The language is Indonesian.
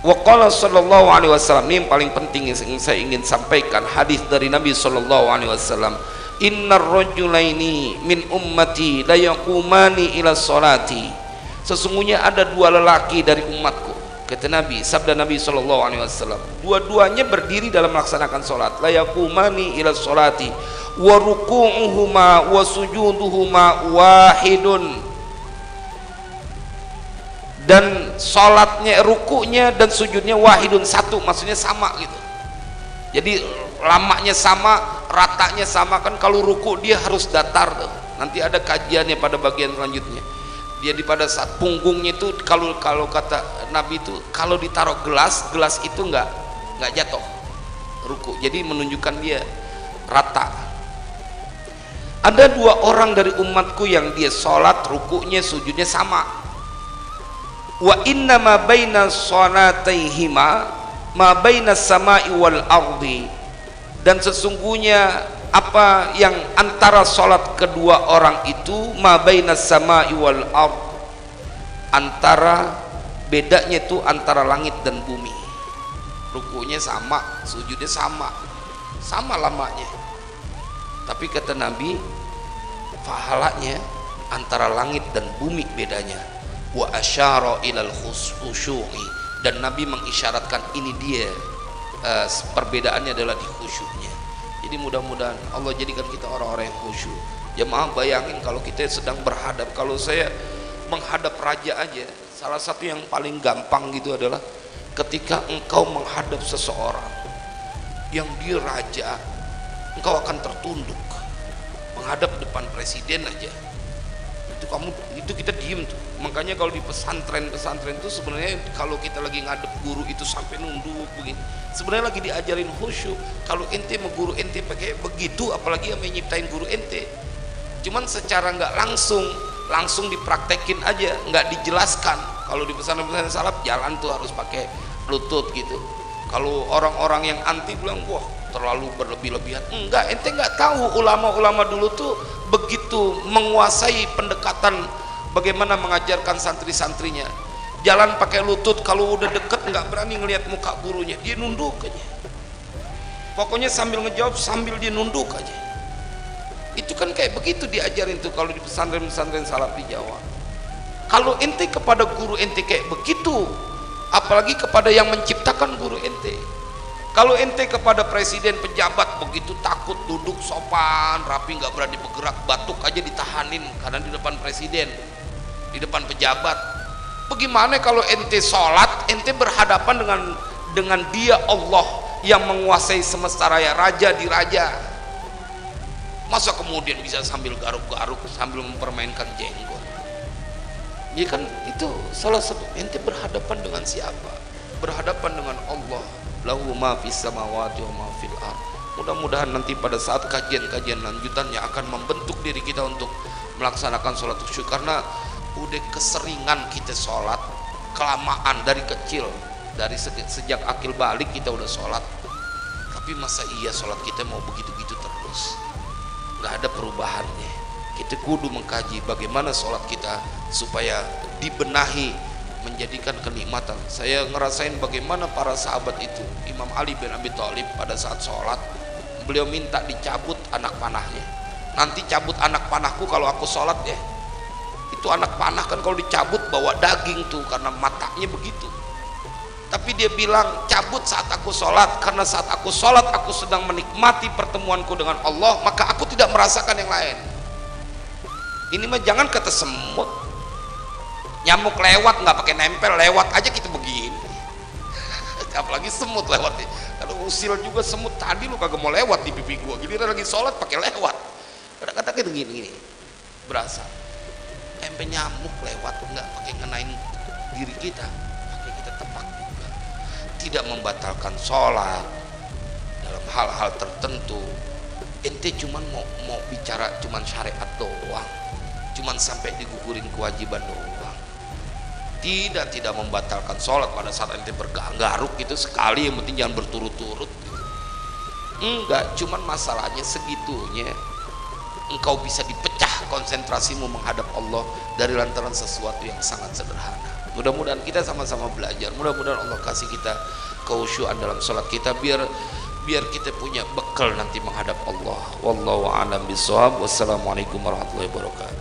Wa qala sallallahu alaihi wasallam, ini yang paling penting yang saya ingin sampaikan, hadis dari Nabi sallallahu alaihi wasallam, innar rajulaini min ummati la yaqumani ila sholati, sesungguhnya ada dua lelaki dari umatku, kata Nabi, sabda Nabi sallallahu alaihi wasallam, dua-duanya berdiri dalam melaksanakan salat, la yaqumani ila sholati wa ruku'uhuma wa sujuduhuma wahidun, dan sholatnya, rukunya dan sujudnya wahidun, satu, maksudnya sama gitu. Jadi lamanya sama, ratanya sama. Kan kalau ruku dia harus datar tuh. Nanti ada kajiannya pada bagian selanjutnya. Dia di pada saat punggungnya itu, kalau kata Nabi itu, kalau ditaruh gelas itu nggak jatuh ruku. Jadi menunjukkan dia rata. Ada dua orang dari umatku yang dia sholat, rukunya, sujudnya sama. Wa inna ma baina sholataihima ma baina samai wal ardi, dan sesungguhnya apa yang antara salat kedua orang itu, ma baina samai wal ard, antara, bedanya itu antara langit dan bumi. Rukunya sama, sujudnya sama lamanya, tapi kata Nabi pahalanya antara langit dan bumi bedanya. Wa asyara ilal khusyu'i, dan Nabi mengisyaratkan ini dia perbedaannya adalah di khusyuknya. Jadi mudah-mudahan Allah jadikan kita orang-orang yang khusyuk. Jemaah bayangin kalau kita sedang berhadap, kalau saya menghadap raja aja, salah satu yang paling gampang gitu adalah ketika engkau menghadap seseorang yang dia raja, engkau akan tertunduk. Menghadap depan presiden aja, itu kita diem tuh. Makanya kalau di pesantren itu sebenarnya kalau kita lagi ngadep guru itu sampai nunduk begini, sebenarnya lagi diajarin khusyuk. Kalau ente mau guru ente pakai begitu, apalagi yang menyiptain guru ente. Cuman secara nggak langsung dipraktekin aja, nggak dijelaskan. Kalau di pesantren salaf jalan tuh harus pakai lutut gitu. Kalau orang-orang yang anti bilang wah terlalu berlebih-lebihan, enggak, ente nggak tahu ulama-ulama dulu tuh begitu menguasai pendekatan bagaimana mengajarkan santri-santrinya. Jalan pakai lutut, kalau udah deket nggak berani ngelihat muka gurunya, dia nunduk aja. Pokoknya sambil ngejawab sambil dia nunduk aja. Itu kan kayak begitu diajarin tuh kalau di pesantren-pesantren salaf di Jawa. Kalau ente kepada guru ente kayak begitu, apalagi kepada yang menciptakan guru ente. Kalau ente kepada presiden, pejabat begitu takut, duduk sopan rapi, nggak berani bergerak, batuk aja ditahanin karena di depan presiden, di depan pejabat. Bagaimana kalau ente sholat, ente berhadapan dengan dia Allah yang menguasai semesta raya, raja di raja. Masa kemudian bisa sambil garuk-garuk, sambil mempermainkan jenggot? Ya kan itu salah satu, ente berhadapan dengan siapa? Berhadapan dengan Allah. Lahu ma fis samawati wa ma fil ard. Mudah-mudahan nanti pada saat kajian-kajian lanjutannya akan membentuk diri kita untuk melaksanakan sholat khusyuk, karena udah keseringan kita sholat, kelamaan dari kecil, dari sejak akil balik kita udah sholat. Tapi masa iya sholat kita mau begitu-gitu terus, nggak ada perubahannya. Kita kudu mengkaji bagaimana sholat kita supaya dibenahi, menjadikan kenikmatan. Saya ngerasain bagaimana para sahabat itu. Imam Ali bin Abi Thalib pada saat sholat, beliau minta dicabut anak panahnya. Nanti cabut anak panahku kalau aku sholat ya. Itu anak panah kan kalau dicabut bawa daging tuh, karena matanya begitu. Tapi dia bilang cabut saat aku sholat, karena saat aku sholat aku sedang menikmati pertemuanku dengan Allah, maka aku tidak merasakan yang lain. Ini mah jangan kata semut, nyamuk lewat nggak pakai nempel, lewat aja kita begini. Apalagi semut lewat. Kalau usil juga semut, tadi lu kagak mau lewat di pipi gua, giliran lagi sholat pakai lewat. Kata-kata kita gini berasa. Empe nyamuk lewat nggak pakai ngenain diri kita, pakai kita tepak juga. Tidak membatalkan sholat dalam hal-hal tertentu. Ente cuman mau bicara cuman syariat doang, cuman sampai digugurin kewajiban doang. Tidak membatalkan sholat pada saat ente bergaruk itu sekali, yang penting jangan berturut-turut gitu. Enggak, cuman masalahnya segitunya engkau bisa dipecah konsentrasimu menghadap Allah dari lantaran sesuatu yang sangat sederhana. Mudah-mudahan kita sama-sama belajar, mudah-mudahan Allah kasih kita kekhusyuan dalam salat kita, biar kita punya bekal nanti menghadap Allah. Wallahu a'lam bishawab. Wassalamualaikum warahmatullahi wabarakatuh.